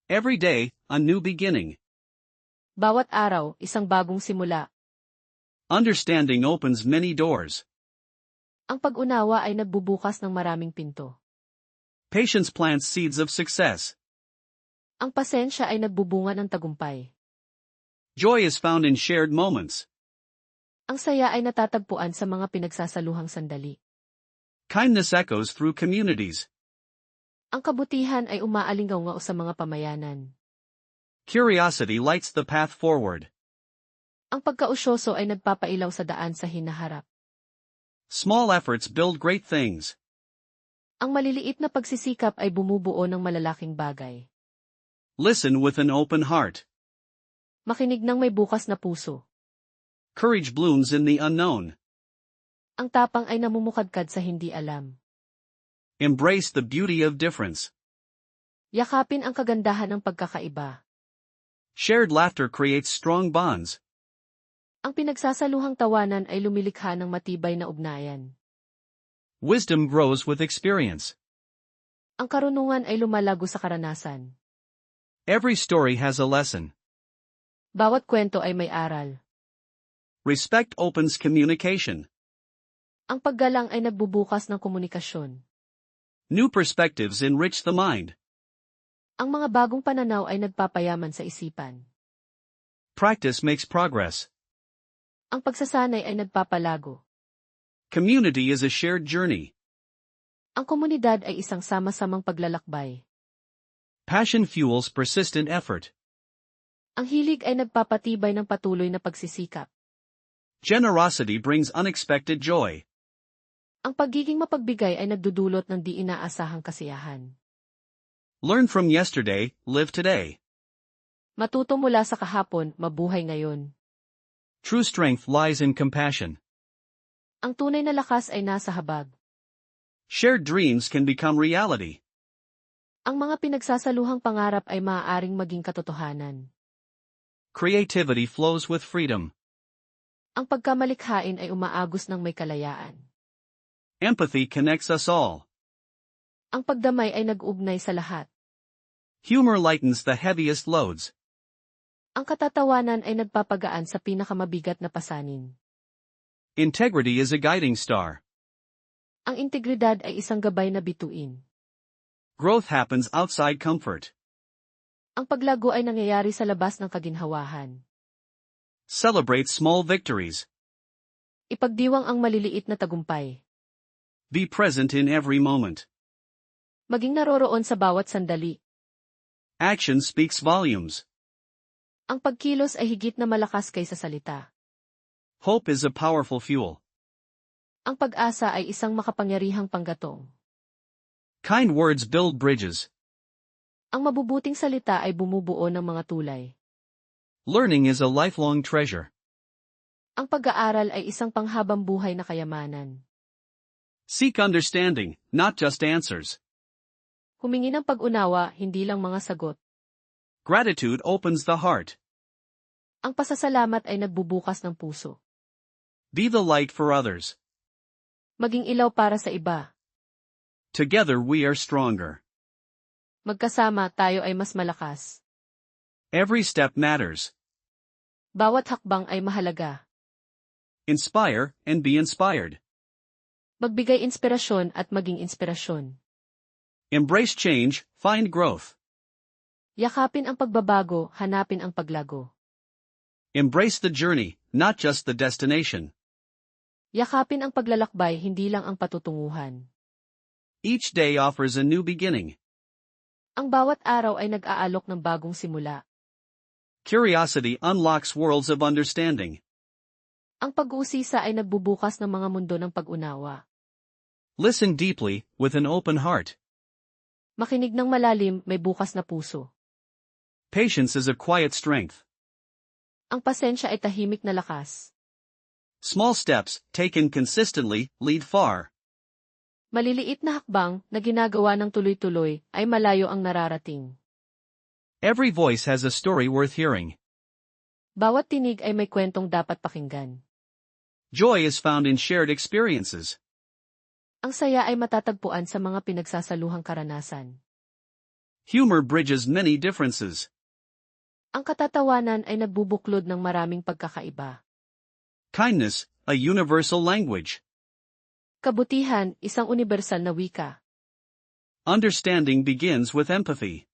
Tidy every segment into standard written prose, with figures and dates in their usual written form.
Every day, a new beginning. Bawat araw, isang bagong simula. Understanding opens many doors. Ang pag-unawa ay nagbubukas ng maraming pinto. Patience plants seeds of success. Ang pasensya ay nagbubunga ng tagumpay. Joy is found in shared moments. Ang saya ay natatagpuan sa mga pinagsasaluhang sandali. Kindness echoes through communities. Ang kabutihan ay umaalingaw sa mga pamayanan. Curiosity lights the path forward. Ang pagkausyoso ay nagpapailaw sa daan sa hinaharap. Small efforts build great things. Ang maliliit na pagsisikap ay bumubuo ng malalaking bagay. Listen with an open heart. Makinig ng may bukas na puso. Courage blooms in the unknown. Ang tapang ay namumukadkad sa hindi alam. Embrace the beauty of difference. Yakapin ang kagandahan ng pagkakaiba. Shared laughter creates strong bonds. Ang pinagsasaluhang tawanan ay lumilikha ng matibay na ugnayan. Wisdom grows with experience. Ang karunungan ay lumalago sa karanasan. Every story has a lesson. Bawat kwento ay may aral. Respect opens communication. Ang paggalang ay nagbubukas ng komunikasyon. New perspectives enrich the mind. Ang mga bagong pananaw ay nagpapayaman sa isipan. Practice makes progress. Ang pagsasanay ay nagpapalago. Community is a shared journey. Ang komunidad ay isang sama-samang paglalakbay. Passion fuels persistent effort. Ang hilig ay nagpapatibay ng patuloy na pagsisikap. Generosity brings unexpected joy. Ang pagiging mapagbigay ay nagdudulot ng di inaasahang kasiyahan. Learn from yesterday, live today. Matuto mula sa kahapon, mabuhay ngayon. True strength lies in compassion. Ang tunay na lakas ay nasa habag. Shared dreams can become reality. Ang mga pinagsasaluhang pangarap ay maaaring maging katotohanan. Creativity flows with freedom. Ang pagkamalikhain ay umaagos ng may kalayaan. Empathy connects us all. Ang pagdamay ay nag-ugnay sa lahat. Humor lightens the heaviest loads. Ang katatawanan ay nagpapagaan sa pinakamabigat na pasanin. Integrity is a guiding star. Ang integridad ay isang gabay na bituin. Growth happens outside comfort. Ang paglago ay nangyayari sa labas ng kaginhawahan. Celebrate small victories. Ipagdiwang ang maliliit na tagumpay. Be present in every moment. Maging naroroon sa bawat sandali. Action speaks volumes. Ang pagkilos ay higit na malakas kaysa salita. Hope is a powerful fuel. Ang pag-asa ay isang makapangyarihang panggatong. Kind words build bridges. Ang mabubuting salita ay bumubuo ng mga tulay. Learning is a lifelong treasure. Ang pag-aaral ay isang panghabang buhay na kayamanan. Seek understanding, not just answers. Humingi ng pag-unawa, hindi lang mga sagot. Gratitude opens the heart. Ang pasasalamat ay nagbubukas ng puso. Be the light for others. Maging ilaw para sa iba. Together we are stronger. Magkasama tayo ay mas malakas. Every step matters. Bawat hakbang ay mahalaga. Inspire and be inspired. Magbigay inspirasyon at maging inspirasyon. Embrace change, find growth. Yakapin ang pagbabago, hanapin ang paglago. Embrace the journey, not just the destination. Yakapin ang paglalakbay, hindi lang ang patutunguhan. Each day offers a new beginning. Ang bawat araw ay nag-aalok ng bagong simula. Curiosity unlocks worlds of understanding. Ang pag-uusisa ay nagbubukas ng mga mundo ng pag-unawa. Listen deeply, with an open heart. Makinig ng malalim, may bukas na puso. Patience is a quiet strength. Ang pasensya ay tahimik na lakas. Small steps, taken consistently, lead far. Maliliit na hakbang, na ginagawa ng tuloy-tuloy, ay malayo ang nararating. Every voice has a story worth hearing. Bawat tinig ay may kwentong dapat pakinggan. Joy is found in shared experiences. Ang saya ay matatagpuan sa mga pinagsasaluhang karanasan. Humor bridges many differences. Ang katatawanan ay nagbubuklod ng maraming pagkakaiba. Kindness, a universal language. Kabutihan, isang universal na wika. Understanding begins with empathy.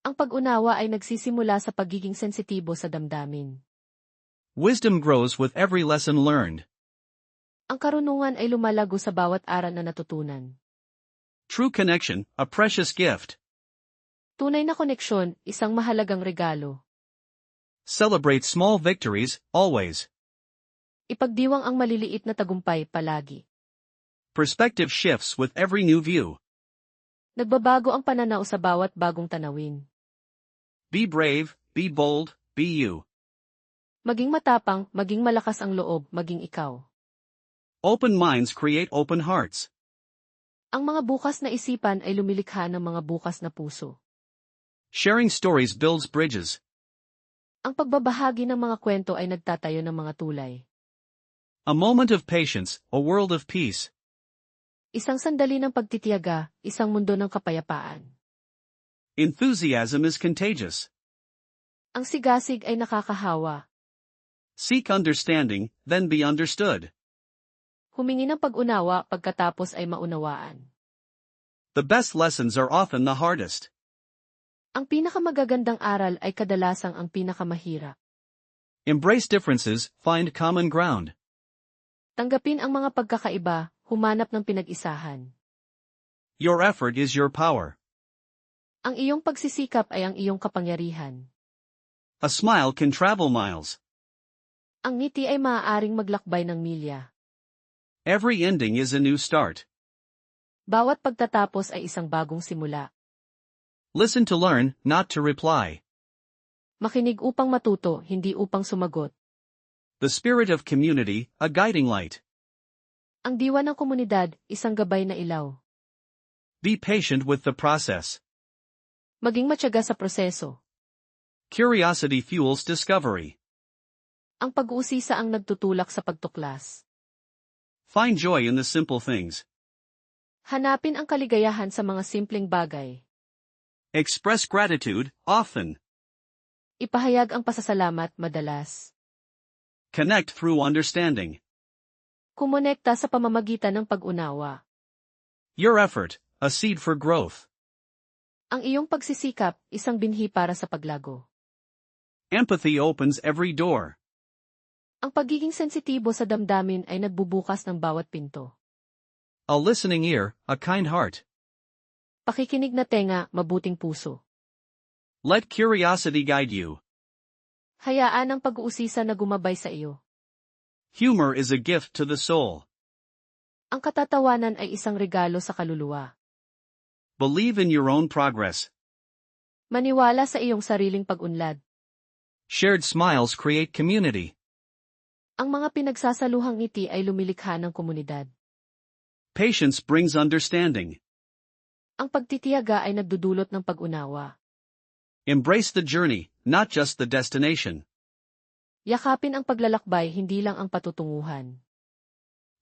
Ang pag-unawa ay nagsisimula sa pagiging sensitibo sa damdamin. Wisdom grows with every lesson learned. Ang karunungan ay lumalago sa bawat aral na natutunan. True connection, a precious gift. Tunay na koneksyon, isang mahalagang regalo. Celebrate small victories, always. Ipagdiwang ang maliliit na tagumpay palagi. Perspective shifts with every new view. Nagbabago ang pananaw sa bawat bagong tanawin. Be brave, be bold, be you. Maging matapang, maging malakas ang loob, maging ikaw. Open minds create open hearts. Ang mga bukas na isipan ay lumilikha ng mga bukas na puso. Sharing stories builds bridges. Ang pagbabahagi ng mga kwento ay nagtatayo ng mga tulay. A moment of patience, a world of peace. Isang sandali ng pagtitiyaga, isang mundo ng kapayapaan. Enthusiasm is contagious. Ang sigasig ay nakakahawa. Seek understanding, then be understood. Humingi ng pag-unawa pagkatapos ay maunawaan. The best lessons are often the hardest. Ang pinakamagagandang aral ay kadalasang ang pinakamahirap. Embrace differences, find common ground. Tanggapin ang mga pagkakaiba, humanap ng pinag-isahan. Your effort is your power. Ang iyong pagsisikap ay ang iyong kapangyarihan. A smile can travel miles. Ang ngiti ay maaaring maglakbay ng milya. Every ending is a new start. Bawat pagtatapos ay isang bagong simula. Listen to learn, not to reply. Makinig upang matuto, hindi upang sumagot. The spirit of community, a guiding light. Ang diwa ng komunidad, isang gabay na ilaw. Be patient with the process. Maging matyaga sa proseso. Curiosity fuels discovery. Ang pag-uusisa ang nagtutulak sa pagtuklas. Find joy in the simple things. Hanapin ang kaligayahan sa mga simpleng bagay. Express gratitude, often. Ipahayag ang pasasalamat madalas. Connect through understanding. Kumonekta sa pamamagitan ng pag-unawa. Your effort, a seed for growth. Ang iyong pagsisikap, isang binhi para sa paglago. Empathy opens every door. Ang pagiging sensitibo sa damdamin ay nagbubukas ng bawat pinto. A listening ear, a kind heart. Pakikinig na tenga, mabuting puso. Let curiosity guide you. Hayaan ang pag-uusisa na gumabay sa iyo. Humor is a gift to the soul. Ang katatawanan ay isang regalo sa kaluluwa. Believe in your own progress. Maniwala sa iyong sariling pag-unlad. Shared smiles create community. Ang mga pinagsasaluhang ngiti ay lumilikha ng komunidad. Patience brings understanding. Ang pagtitiyaga ay nagdudulot ng pag-unawa. Embrace the journey, not just the destination. Yakapin ang paglalakbay, hindi lang ang patutunguhan.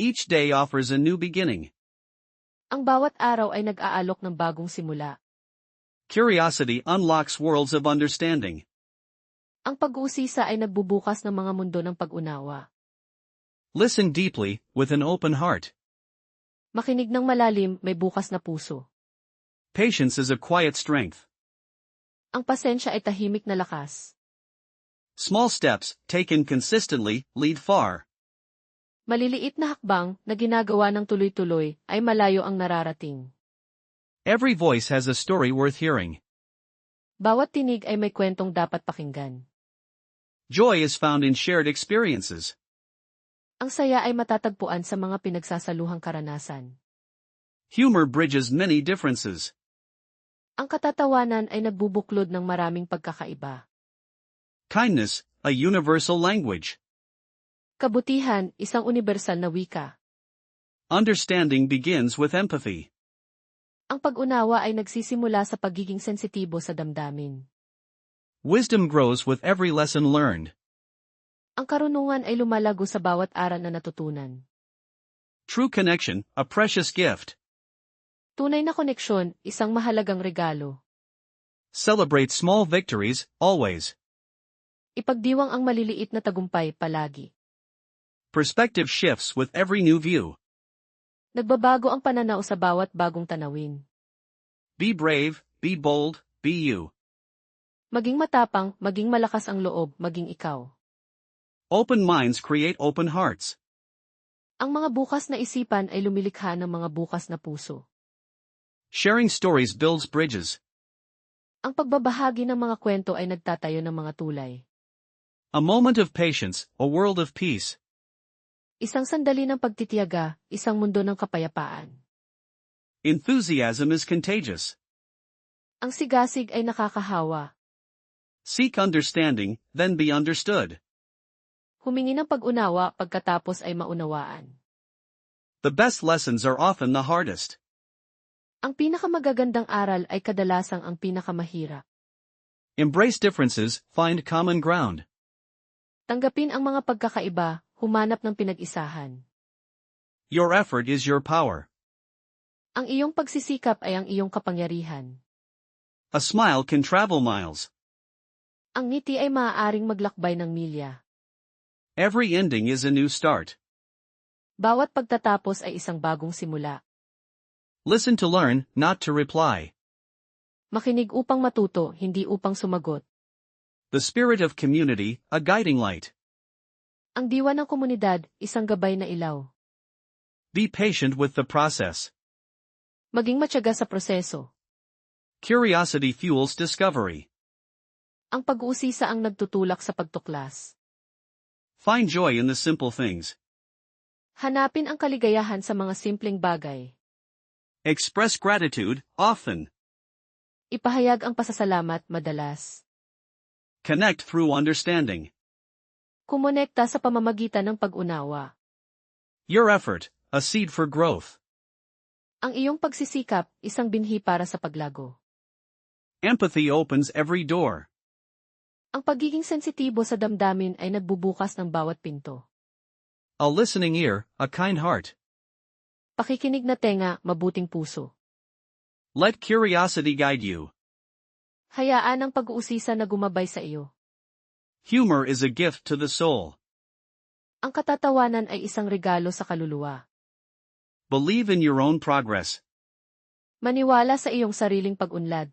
Each day offers a new beginning. Ang bawat araw ay nag-aalok ng bagong simula. Curiosity unlocks worlds of understanding. Ang pag-uusisa ay nagbubukas ng mga mundo ng pag-unawa. Listen deeply, with an open heart. Makinig ng malalim, may bukas na puso. Patience is a quiet strength. Ang pasensya ay tahimik na lakas. Small steps, taken consistently, lead far. Maliliit na hakbang, na ginagawa ng tuloy-tuloy, ay malayo ang nararating. Every voice has a story worth hearing. Bawat tinig ay may kwentong dapat pakinggan. Joy is found in shared experiences. Ang saya ay matatagpuan sa mga pinagsasaluhang karanasan. Humor bridges many differences. Ang katatawanan ay nagbubuklod ng maraming pagkakaiba. Kindness, a universal language. Kabutihan, isang universal na wika. Understanding begins with empathy. Ang pag-unawa ay nagsisimula sa pagiging sensitibo sa damdamin. Wisdom grows with every lesson learned. Ang karunungan ay lumalago sa bawat aral na natutunan. True connection, a precious gift. Tunay na koneksyon, isang mahalagang regalo. Celebrate small victories, always. Ipagdiwang ang maliliit na tagumpay palagi. Perspective shifts with every new view. Nagbabago ang pananaw sa bawat bagong tanawin. Be brave, be bold, be you. Maging matapang, maging malakas ang loob, maging ikaw. Open minds create open hearts. Ang mga bukas na isipan ay lumilikha ng mga bukas na puso. Sharing stories builds bridges. Ang pagbabahagi ng mga kwento ay nagtatayo ng mga tulay. A moment of patience, a world of peace. Isang sandali ng pagtitiyaga, isang mundo ng kapayapaan. Enthusiasm is contagious. Ang sigasig ay nakakahawa. Seek understanding, then be understood. Humingi ng pag-unawa pagkatapos ay maunawaan. The best lessons are often the hardest. Ang pinakamagagandang aral ay kadalasang ang pinakamahirap. Embrace differences, find common ground. Tanggapin ang mga pagkakaiba, humanap ng pinag-isahan. Your effort is your power. Ang iyong pagsisikap ay ang iyong kapangyarihan. A smile can travel miles. Ang ngiti ay maaaring maglakbay ng milya. Every ending is a new start. Bawat pagtatapos ay isang bagong simula. Listen to learn, not to reply. Makinig upang matuto, hindi upang sumagot. The spirit of community, a guiding light. Ang diwa ng komunidad, isang gabay na ilaw. Be patient with the process. Maging matyaga sa proseso. Curiosity fuels discovery. Ang pag-uusisa ang nagtutulak sa pagtuklas. Find joy in the simple things. Hanapin ang kaligayahan sa mga simpleng bagay. Express gratitude, often. Ipahayag ang pasasalamat madalas. Connect through understanding. Kumonekta sa pamamagitan ng pag-unawa. Your effort, a seed for growth. Ang iyong pagsisikap, isang binhi para sa paglago. Empathy opens every door. Ang pagiging sensitibo sa damdamin ay nagbubukas ng bawat pinto. A listening ear, a kind heart. Pakikinig na tenga, mabuting puso. Let curiosity guide you. Hayaan ang pag-uusisa na gumabay sa iyo. Humor is a gift to the soul. Ang katatawanan ay isang regalo sa kaluluwa. Believe in your own progress. Maniwala sa iyong sariling pag-unlad.